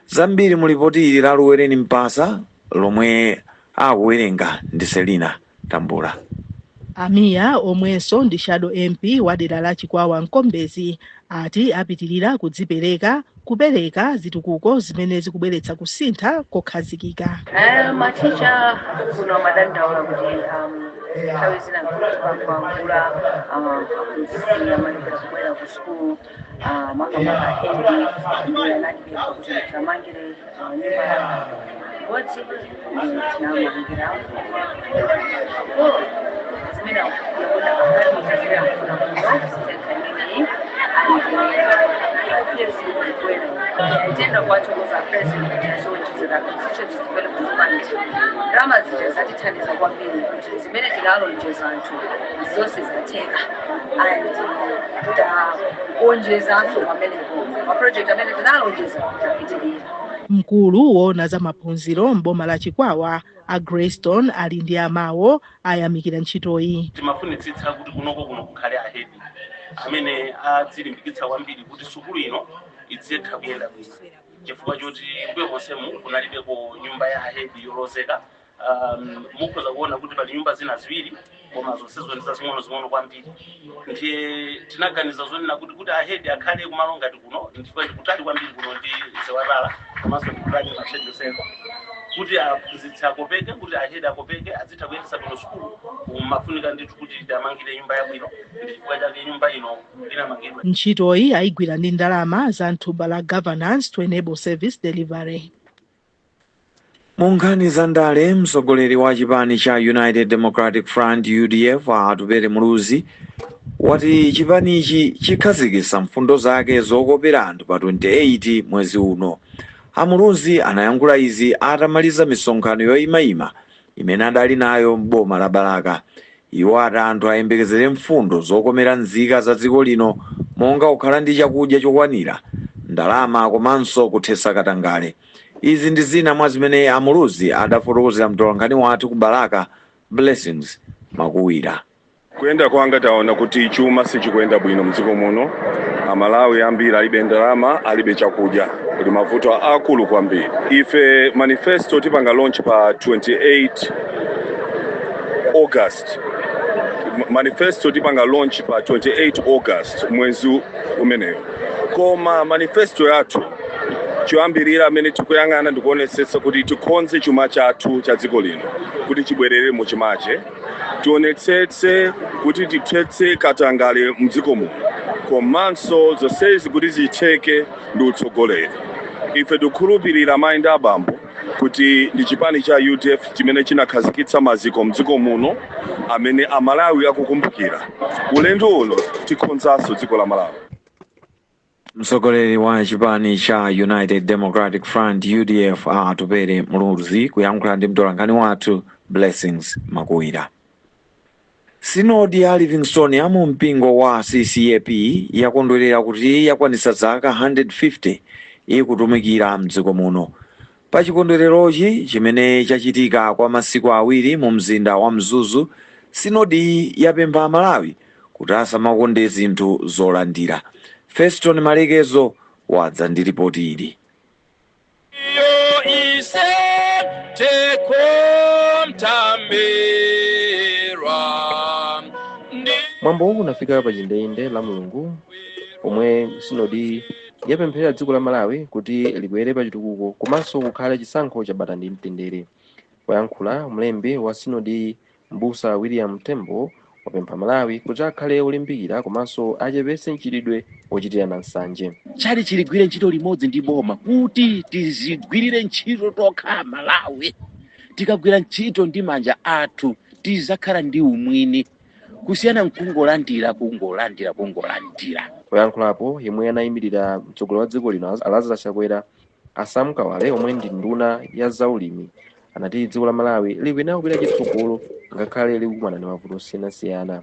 Zambiri mulipoti ili la Luwereni Mpasa lomwe akuwerenga ndi Selina Tambula. Amiya omwenso ndi Shadow MP wa dera la Chikwawa Nkombezi ati apitirira kudzipereka kupereka zitukuko zimene zikubweretsa kusintha kokhazikika. Maticha kuno madandaula kuti nthawi zina kuangula kusiya malipira kubwera ku sukulu makamaka hendi ndiye anatipempha kuti tamangire nyumba ya bodzi tinamangira zimene yakuda kakati kazira kufuna kuno sitenkanini tenda kuwachokoza president yazonjezera constitution development fund drama zitazatithandiza kwambiri kuti zimene tinalonjeza anthu zonse zatheka and kuonjezanso pamenepo maproject amene tinalonjeza tapitirira. Mkulu woona za maphunziro m'boma la Chikwawa a Greystone ali ndi amawo ayamikira ntchitoyi. Timafunitsitsa kuti kunoko kuno kukhale ahedi amene adzilimbikitsa kwambiri kuti sukulu ino idzitha kuyenda bwino chifukwa choti kwekonsemu kunalibeko nyumba ya ahedi yolozeka. Mukhoza kuona kuti pali nyumba zina ziwiri koma zonsezo ndi zazing'ono kwambiri. Ndiye tinaganiza zonena kuti ahedi akhale kumalo ngati kuno chifukwa kutali kwambiri kuno ndi Zewatala komanso ndikutali Machedwe Center kuti aphunzitsi akopeke kuti ahedi akopeke azitha kuyendetsa bwino sukulu. Mafunika ndithu kuti amangire nyumba yabwino chifukwa chake nyumba ino inamangidwa. Ntchitoyi ayigwira ndi ndalama za thumba la governance to enable service delivery. Munkhani za ndale mtsogoleri wa chipani cha United Democratic Front UDF Atupere Muluzi wati chipanichi chikhazikitsa mfundo zake zokopera anthu pa 28 mwezi uno. Amuluzi anayankhula izi atamaliza misonkhano yoyimayima imene adali nayo m'boma la Balaka. Iwo ati anthu ayembekezere mfundo zokomera nzika za dziko lino monga kukhala ndi chakudya chokwanira, ndalama komanso kuthetsa katangale. Izi ndi zina mwa zimene Amuluzi adafotokozera mtolankhani wathu ku Balaka Blessings Makuwira. Kuyenda kwanga taona kuti chuma sichikuyenda bwino mdziko muno. Amalawi ambiri alibe ndalama, alibe chakudya, kuli mavuto akulu kwambiri. Ife manifesto tipanga launch pa 28 August. Manifesto tipanga launch pa 28 August mwezi umeneyo. Koma manifesto yathu choyambirira amene tikuyang'ana ndikuonetsetsa kuti tikonze chuma chathu cha dziko lino kuti chibwerere mu chimache, tionetsetse kuti tithetse katangale mdziko muno, komanso zonsezi kuti zitheke ndi utsogoleri. Ife tikukhulupirira mayi ndi abambo kuti ndi chipani cha UDF chimene chinakhazikitsa maziko mdziko muno amene Amalawi akukumbukira. Ulendo uno tikonzanso dziko la Malawi. Mtsogoleri wa chipani cha United Democratic Front UDF Atupere Muluzi kuyankhula ndi mtolankhani wathu Blessings Makuwira. Sinodi ya Livingstone ya mu mpingo wa CCAP yakondwerera kuti yakwanitsa zaka 150 ikutumikira mdziko muno. Pa chikondwererochi chimene chachitika kwa masiku awiri mu mzinda wa Mzuzu, Sinodi yapempha Amalawi kuti asamakonde zinthu zolandira. Feston Malekezo wadza ndi ripoti ili. Mwambo huu unafika pa chindende la Mulungu pomwe Sinodi yapemphera dziko la Malawi kuti libwere pa chitukuko komanso kukhale chisankho cha bata ndi mtendere. Poyankhula mlembi wa Sinodi Mbusa William Tembo wapempha Malawi kuti akhale olimbikira komanso achepetse mchitidwe wochitirana nsanje. Chali chiligwire ntchito limodzi ndi boma kuti tizigwirire ntchito tokha Malawi. Tikagwira ntchito ndi manja athu tizakhala ndi umwini kusiyana nkungolandira. Poyankhulapo yemwe anayimirira mtsogoleri wa dziko lino Lazarus Chakwera Asamkawale omwe ndi nduna ya zaulimi anati dziko la Malawi likuyenera kupita chitsogolo ngakhale likukumana ndi mavuto osiyanasiyana.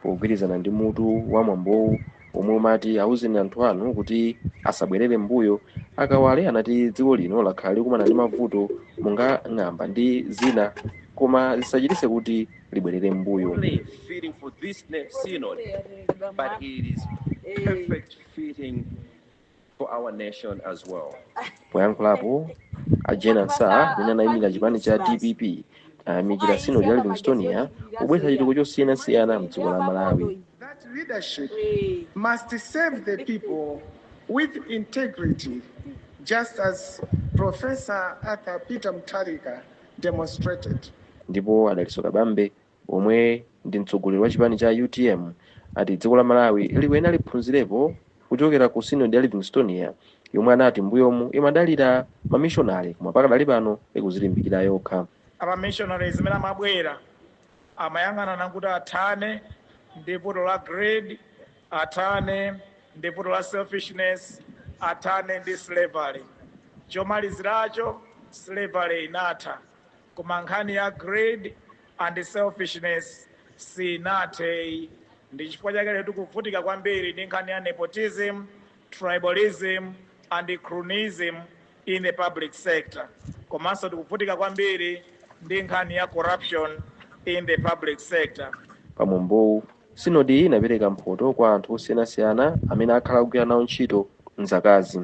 Pogwirizana ndi mutu wa mwambowu omwe umati awuzeni anthu anu kuti asabwerere mbuyo, Akawale anati dziko lino lakhala likukumana ndi mavuto monga ng'amba ndi zina koma zisachitise kuti libwerere m'mbuyo. Only fitting for this next synod, but it is perfect fitting for our nation as well. Poyankhulapo a Jena Saa amene anayimira chipani cha DPP ayamikira synod ya Livingstonia kubweretsa chitukuko chosiyanasiyana m'dziko la Malawi. That leadership must serve the people with integrity, just as Professor Arthur Peter Mutharika demonstrated. Ndipo Adaliso Kabambe omwe ndi mtsogoleri wa chipani cha UTM ati dziko la Malawi likwena liphunzirepo kuchokera ku synod ya Livingstonia yomwe anati mbuyomu imadalira mamishonari koma pakadali pano ikuzilimbikira yokha. Aba missionaries amene amabwera amayang'ana nakuti athane ndi vuto la greed, athane ndi vuto la selfishness, athane ndi slavery. Chomaliziracho slavery inatha, koma nkhani ya greed and selfishness sinathe. Ndi chifukwa chake lero tikuvutika kwambiri ndi nkhani ya nepotism, tribalism and cronyism in the public sector. Komanso tikuvutika kwambiri ndi nkhani ya corruption in the public sector. Pamwambowu synodi inapereka mphoto kwa anthu osiyanasiyana amene akhala kugwira nawo ntchito mzakazi.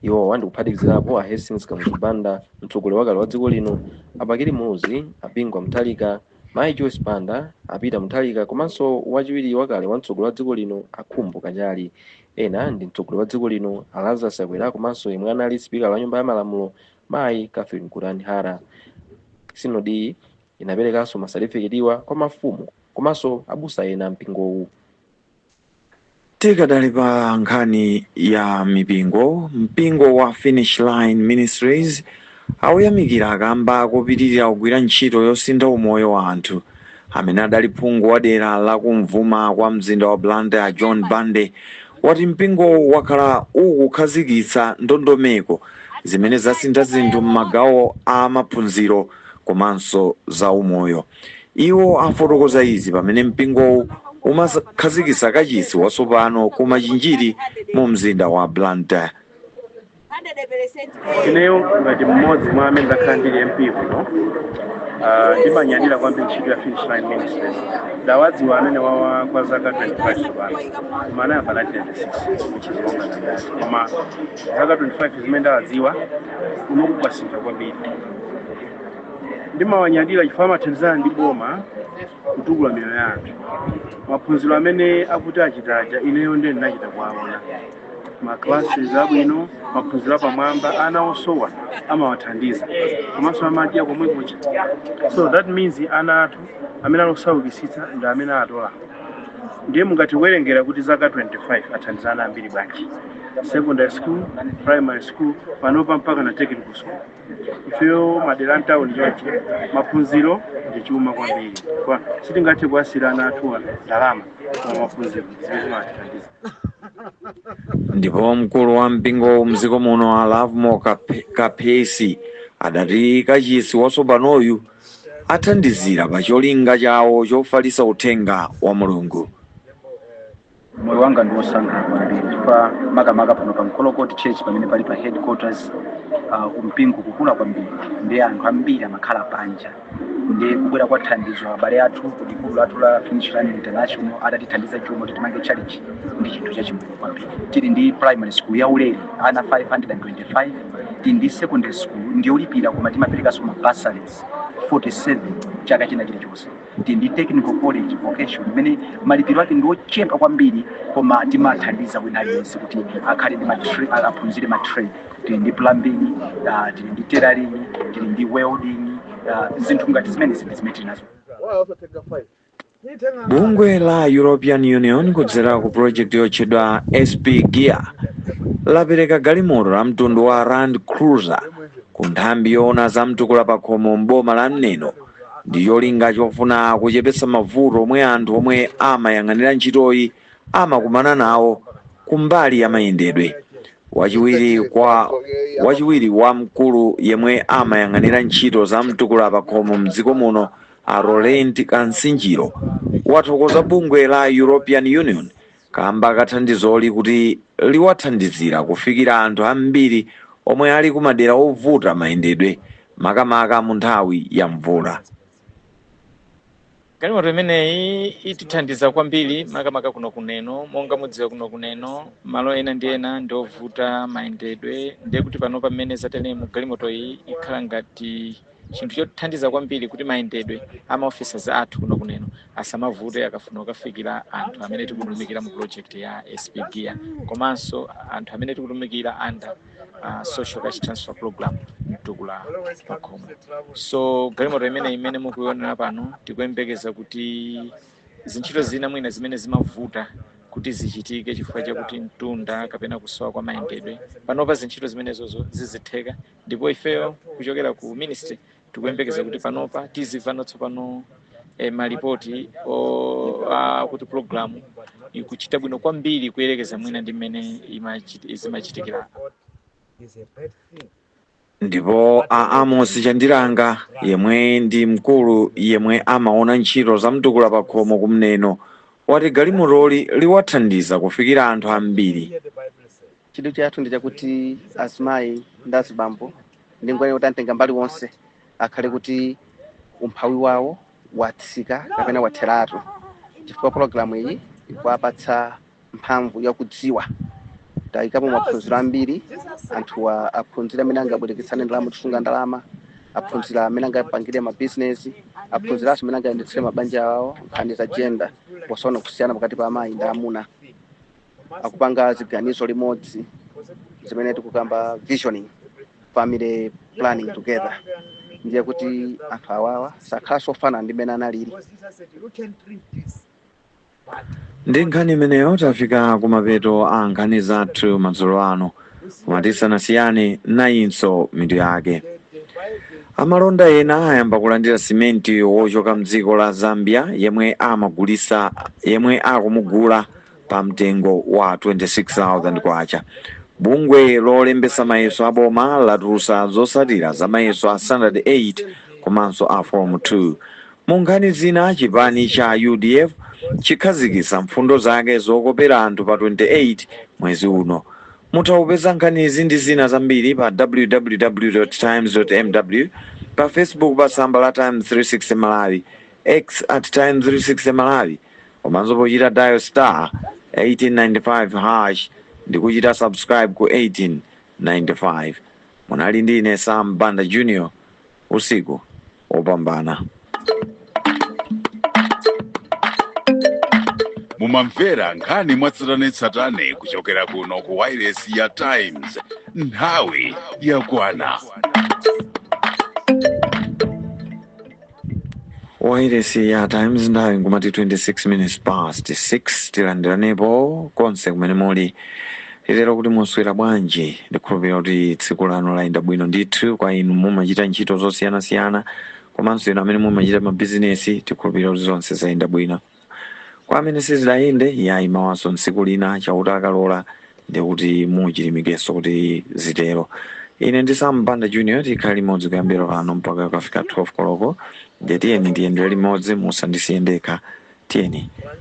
Iwowa ndi kuphatikizirapo a Hastings Kamuzibanda, mtsogoleri wakale wa dziko lino, Abakili Muzi, Abingwa Mutharika, Mayi Joyce Banda, Apita Mutharika, komanso wachiwiri wakale wa mtsogoleri wa dziko lino Akhumbo Kachali. Ena ndi mtsogoleri wa dziko lino Lazarus Chakwera, komanso yemwe anali spika wa nyumba ya malamulo Mayi Catherine Kuranihara. Synodi inaperekanso masatifiketiwa kwa mafumu komanso abusa ena mpingowu. Tikadali pa nkhani ya mpingo wa Finish Line Ministries awuyamikira akamba kopitirira kugwira ntchito yosintha umoyo wa anthu amene adali phungu wa dera la kumvuma kwa mzinda wa Blantyre John Bande wati mpingo wakhala ukukhazikitsa ndondomeko zimene zasintha zinthu m'magawo a maphunziro komanso za umoyo. Iwo afotokoza izi pamene mpingo umakhazikitsa kachisi watsopano ku Machinjiri mu mzinda wa Blantyre. Ineyo ngati mmodzi mwa amene ndakhala ndili MP kuno ndimanyadira kwambiri ntchito ya Finish Line Ministries. Ndawadziwa amene wawa kwa zaka 25 tsopano koma anayamba 1996 kuchizikonga ndati koma zaka 25 zimene ndawadziwa unoku kwasintha kwambiri. Ndimawanyadira chifukwa amathandizana ndi boma kutukula miyoyo ya anthu. Maphunziro amene akuti achitaja ineyo ndiye ndinachita kuwaona. Maklasi zabwino, maphunziro apamwamba, ana osowa amawathandiza komanso amadya komwe kucha. So that means ana athu amene alosaukitsitsa ndi amene atola. Ndiye mungati kuwerengera kuti zaka 25 athandizana ambiri bwanji. Secondary school, primary school, panopa mpaka na technical school. Ifeyo madera ntawuni chonchi maphunziro ndi chuma kwambiri. Kwa sitingathe kuwasirana athuwa ndalama kwa maphunziro zimene zimathandiza. Ndipo mkulu wa mpingo mdziko muno Lovemore Kapesi adati kachisi watsopanoyu athandizira pa cholinga chawo chofalitsa uthenga wa Mulungu. Moyo wanga ndi wosangalala kwambiri chifukwa makamaka pano pa Mkolokoti Church pamene pali pa headquarters umpingo kukula kwambiri ndi anthu ambiri amakhala panja ndi kubwera kwa thandizo abale athu kuti gulu lathu la Finish Line International adatithandiza chomwe kuti timange challenge ndi chinthu chachikulu kwambiri. Tili ndi primary school ya ulere ana 525, tili ndi secondary school ndi olipira koma timaperekanso ma bursaries 47 chaka china chilichonse. Tili ndi technical college vocation imene malipiro ake ndi ochepa kwambiri koma timathandiza wina aliyense kuti akhale ndi aphunzire ma trade. Tili ndi plumbing, tili ndi tailoring, tili ndi welding, zinthu ngati zimene tili nazo. Bungwe la European Union kudzera ku project yotchedwa SP Gear lapereka galimoto la mtundu wa Land Cruiser ku nthambi yoona za mtukula pa khomo m'boma la Mneno ndi cholinga chofuna kuchepetsa mavuto omwe anthu omwe amayang'anira ntchitoyi amakumana nawo kumbali ya mayendedwe. Wachiwiri wa mkulu yemwe amayang'anira ntchito za mtukula pa khomo mdziko muno Laurent Kansinjiro wathokoza bungwe la European Union kamba kathandizoli kuti liwathandizira kufikira anthu ambiri omwe ali kumadera ovuta mayendedwe makamaka mu nthawi ya mvula. galimoto imeneyi itithandiza kwambiri makamaka kuno kuneno, monga mudziwa kuno kuneno malo ena ndi ena ndiovuta mayendedwe, ndiye kuti pano pamene zatenemu galimoto iyi ikhala ngati chinthu chothandiza kwambiri kuti mayendedwe amaofficers athu kuno kuneno asamavute akafuna kukafikira anthu amene tikutumikira mu project ya SP Gear, komanso anthu amene tikutumikira under social cash transfer program mtukula pakhomo. So galimoto imene mukuiona pano tikuyembekeza kuti zintchito zina mwina zimene zimavuta kuti zichitike chifukwa chakuti mtunda kapena kusowa kwa mayendedwe panopa zintchito zimenezozo zizitheka, ndipo ifeyo kuchokera ku ministry tikuyembekeza kuti panopa tizimva tsopano malipoti kuti programu ikuchita bwino kwambiri kuyerekeza mwina ndi mmene zimachitikira. Ndipo Amos Chandiranga yemwe ndi mkulu yemwe amaona ntchito za mtukula pakhomo kumneno wati galimotoli liwathandiza kufikira anthu ambiri. Chidwi chathu ndi chakuti azimayi ndi azibambo ndi ngwene kuti amtenga mbali wonse akhale kuti umphawi wawo watsika kapena watheratu, chifukwa programu iyi ikuwapatsa mphamvu yakudziwa. Tayikapo maphunziro ambiri, anthu aphunzira amene angabwereketsane ndalama kusunga ndalama, aphunzira amene angapangire mabizinesi, aphunziranso amene angayendetsere mabanja awo, nkhani za gender posaona kusiyana pakati pa amayi ndi amuna. Akupanga ziganizo limodzi zimene tikukamba visioning, family planning together. Ndiye kuti anthu awawa sakhala sofana ndi mmene analili. Ndi nkhani imeneyo tafika kumapeto a nkhani zathu madzulo ano, koma tisanasiyane nayinso mitu yake. Amalonda ena ayamba kulandira simenti wochoka mdziko la Zambia yemwe akumugula pa mtengo wa 26,000 kwacha. Bungwe lolembesa mayeso aboma latulutsa zotsatira za mayeso a standard 8 komanso a form 2. Mu nkhani zina chipani cha UDF chikhazikitsa mfundo zake zokopera anthu pa 28 mwezi uno. Mutawupeza nkhanizi ndi zina zambiri pa www.times.mw, pa Facebook pa tsamba la Times 360 Malawi, X @Times 360 Malawi, komanso pochita dial star 1895# ndi kuchita subscribe ku 1895. Munali ndi ine Sam Banda Junior, usiku opambana. Mumamvera nkhani mwatsatanetsatane kuchokera kuno ku wireless ya Times. Nthawi yakwana. Wireless ya Times nthawi ngumati 26 minutes past 6. Tilandirenepo konse kumene muli. Titero kuti muswera bwanji, ndikhulupirira kuti tsiku lano layenda bwino ndithu kwa inu mumachita ntchito zosiyanasiyana, komanso inu amene mumachita mabizinesi tikhulupirira kuti zonse zayenda bwino. Kwa amene sizidayende yayimawanso tsiku lina chauta akalola ndi kuti muchilimikenso kuti zitero. Ine ndi Sam Banda Junior tikhala limodzi kuyambira pano mpaka kukafika 12 koloko. Tiyeni tiyendere limodzi, musandisiye ndekha,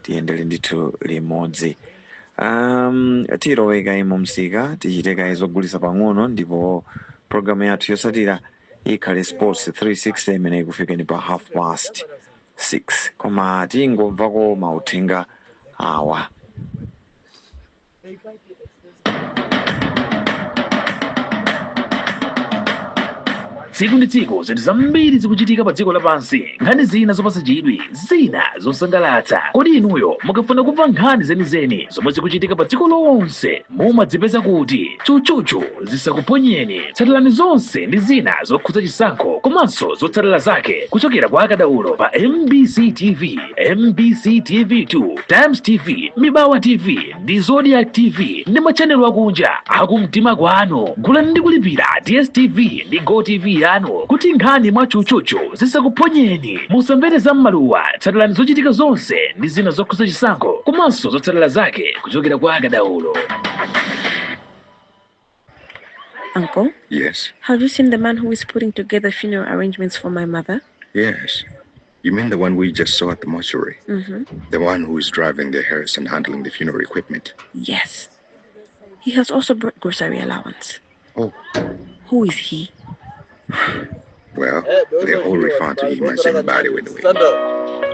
tiyendere ndithu limodzi. Tiloweka imo msika tichiteka zogulitsa pang'ono, ndipo programu yathu yotsatira ikhale Sports 360 imene ikufikeni pa 6:30. Koma tingomvako mauthenga awa. Tsiku ndi tsiku zinthu zambiri zikuchitika pa dziko lapansi, nkhani zina zopatsa chidwi, zina zosangalatsa. Kodi inuyo mukafuna kumva nkhani zenizeni zomwe zikuchitika pa dziko lonse, mumadzipeza kuti chuchuchu zisakuponyeni. Tsatilani zonse ndi zina zokhudza chisankho komanso zotsatira zake kuchokera kwa akadaulo pa MBC TV, MBC TV2, Times TV, Mibawa TV ndi Zodiac TV ndi machanelo akunja akumtima kwanu. Gulani ndi kulipira DSTV ndi GoTV yanu kuti nkhani mwa chuchuchu zisakuponyeni. Musamvere za m'maluwa, tsatilani zochitika zonse ndi zina zokhudza chisankho komanso zotsatira zake kuchokera kwa akadaulo. Uncle? Yes. Have you seen the man who is putting together funeral arrangements for my mother? Yes. You mean the one we just saw at the mortuary? Mm-hmm. The one who is driving the hearse and handling the funeral equipment? Yes. He has also brought grocery allowance. Oh. Who is he? Well, they all refer to him as somebody with the way.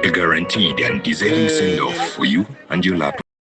A guaranteed and deserving send-off for you and your loved